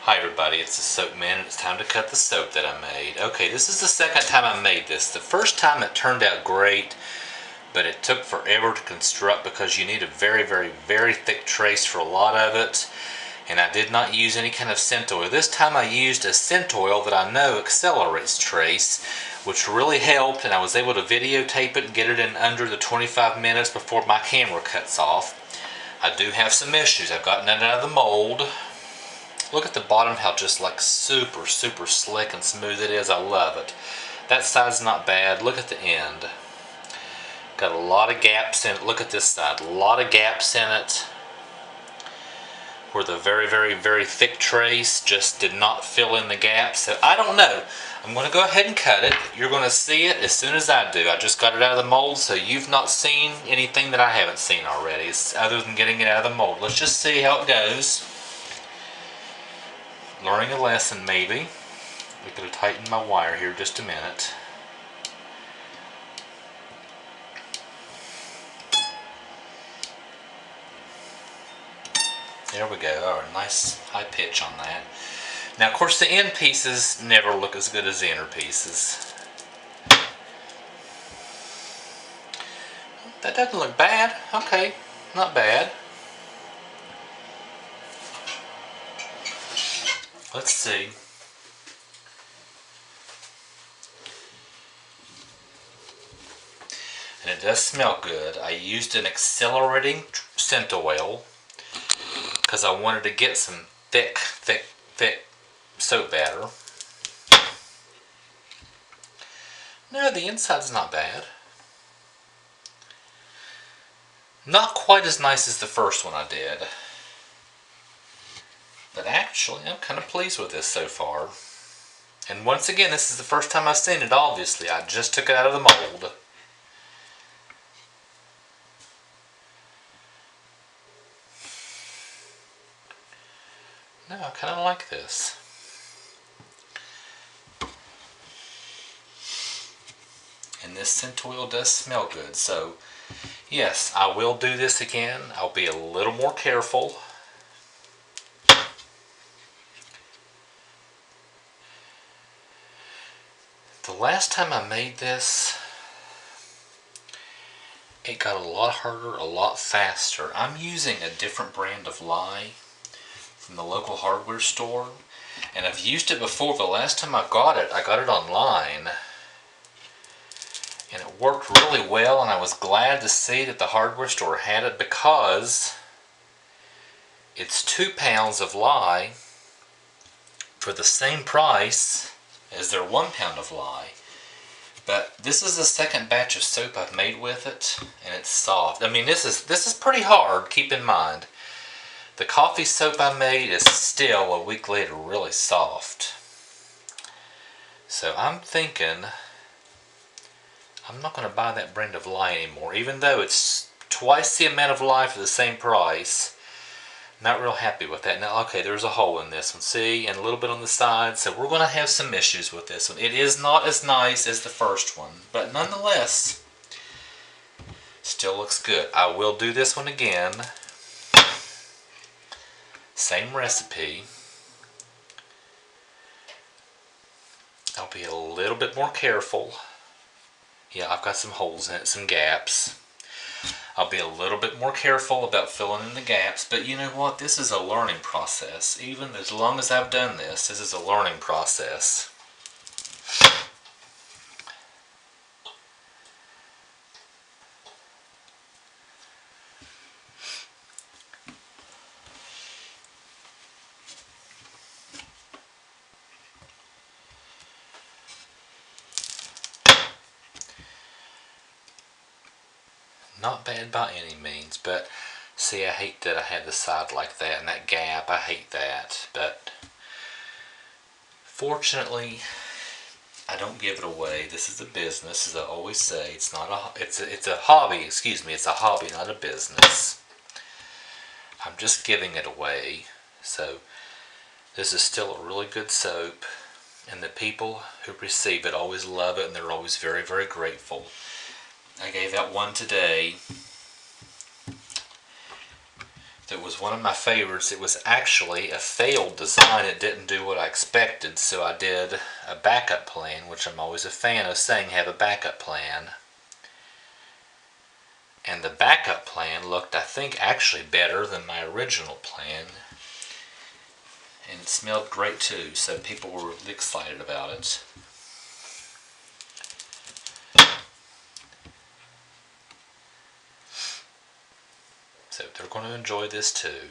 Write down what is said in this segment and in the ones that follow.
Hi everybody, it's the Soap Man and it's time to cut the soap that I made. Okay, this is the second time I made this. The first time it turned out great, but it took forever to construct because you need a very thick trace for a lot of it. And I did not use any kind of scent oil. This time I used a scent oil that I know accelerates trace, which really helped, and I was able to videotape it and get it in under the 25 minutes before my camera cuts off. I do have some issues. I've gotten it out of the mold. Look at the bottom, how just like super slick and smooth it is. I love it. That side's not bad. Look at the end. Got a lot of gaps in it. Look at this side. A lot of gaps in it where the very thick trace just did not fill in the gaps. So I don't know. I'm going to go ahead and cut it. You're going to see it as soon as I do. I just got it out of the mold, so you've not seen anything that I haven't seen already, other than getting it out of the mold. Let's just see how it goes. Learning a lesson, maybe. We're going to tighten my wire here just a minute. There we go. All right, nice high pitch on that. Now, of course, the end pieces never look as good as the inner pieces. That doesn't look bad. Okay, not bad. Let's see. And it does smell good. I used an accelerating scent oil because I wanted to get some thick soap batter. No, the inside's not bad. Not quite as nice as the first one I did. But actually, I'm kind of pleased with this so far. And once again, this is the first time I've seen it, obviously. I just took it out of the mold. No, I kind of like this. And this scent oil does smell good. So, yes, I will do this again. I'll be a little more careful. The last time I made this, it got a lot harder, a lot faster. I'm using a different brand of lye from the local hardware store, and I've used it before. The last time I got it online, and it worked really well, and I was glad to see that the hardware store had it because it's 2 pounds of lye for the same price as their 1 pound of lye. But this is the second batch of soap I've made with it, and it's soft. I mean, this is pretty hard, keep in mind. The coffee soap I made is still, a week later, really soft. So I'm thinking I'm not going to buy that brand of lye anymore, even though it's twice the amount of lye for the same price. Not real happy with that. Now, okay, there's a hole in this one, see, and a little bit on the side, so we're going to have some issues with this one. It is not as nice as the first one, but nonetheless, still looks good. I will do this one again. Same recipe. I'll be a little bit more careful. Yeah, I've got some holes in it, some gaps. I'll be a little bit more careful about filling in the gaps, but you know what? This is a learning process. Even as long as I've done this, this is a learning process. Not bad by any means, but see, I hate that I had the side like that and that gap. I hate that, but fortunately, I don't give it away. This is a business, as I always say. It's not a it's a hobby. Excuse me, it's a hobby, not a business. I'm just giving it away. So this is still a really good soap, and the people who receive it always love it, and they're always very grateful. I gave out one today. It was one of my favorites. It was actually a failed design. It didn't do what I expected, so I did a backup plan, which I'm always a fan of saying have a backup plan. And the backup plan looked, I think, actually better than my original plan. And it smelled great too, so people were really excited about it. So they're going to enjoy this too.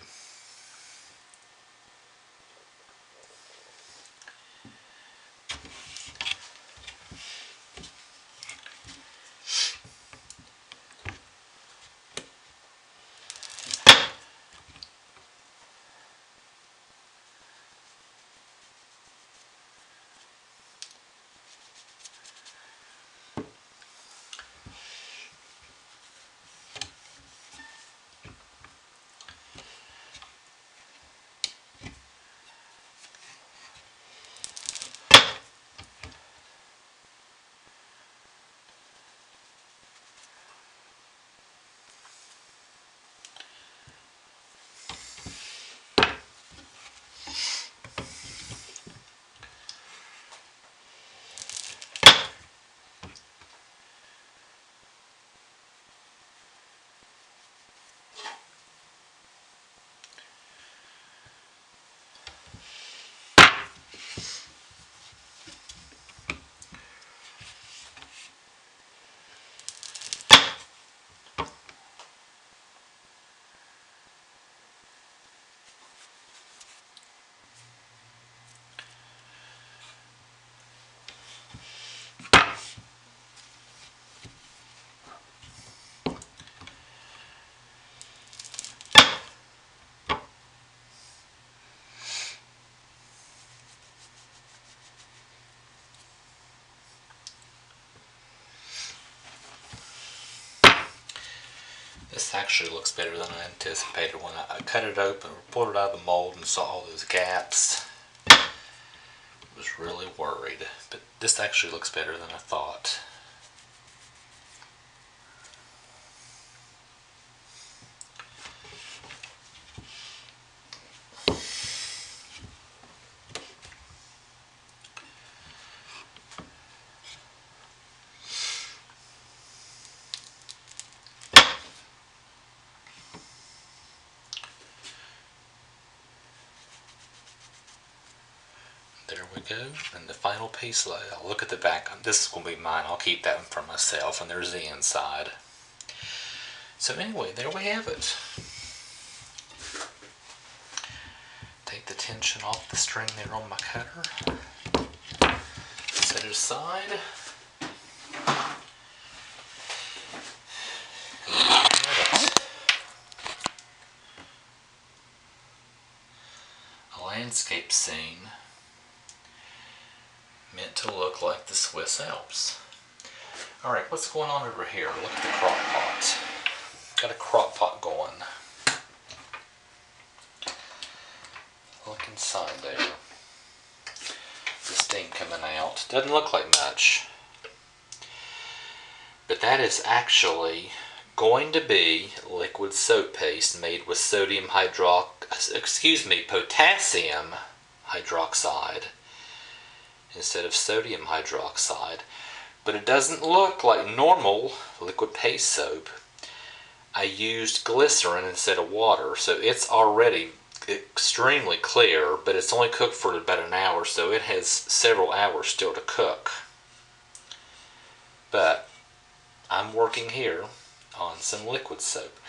This actually looks better than I anticipated when I cut it open, pulled it out of the mold and saw all those gaps. I was really worried, but this actually looks better than I thought. There we go, and the final piece, I'll look at the back. This is going to be mine. I'll keep that one for myself, and there's the inside. So anyway, there we have it. Take the tension off the string there on my cutter. Set it aside. And there we have it. A landscape scene meant to look like the Swiss Alps. Alright, what's going on over here? Look at the crock pot. Got a crock pot going. Look inside there. The steam coming out. Doesn't look like much. But that is actually going to be liquid soap paste made with potassium hydroxide instead of sodium hydroxide. But it doesn't look like normal liquid paste soap. I used glycerin instead of water, so it's already extremely clear, but it's only cooked for about an hour, so it has several hours still to cook. But I'm working here on some liquid soap,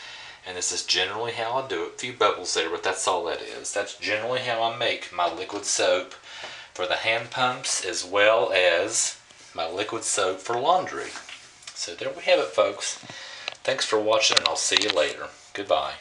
and this is generally how I do it. A few bubbles there, but that's all that is. That's generally how I make my liquid soap for the hand pumps, as well as my liquid soap for laundry. So there we have it, folks. Thanks for watching, and I'll see you later. Goodbye.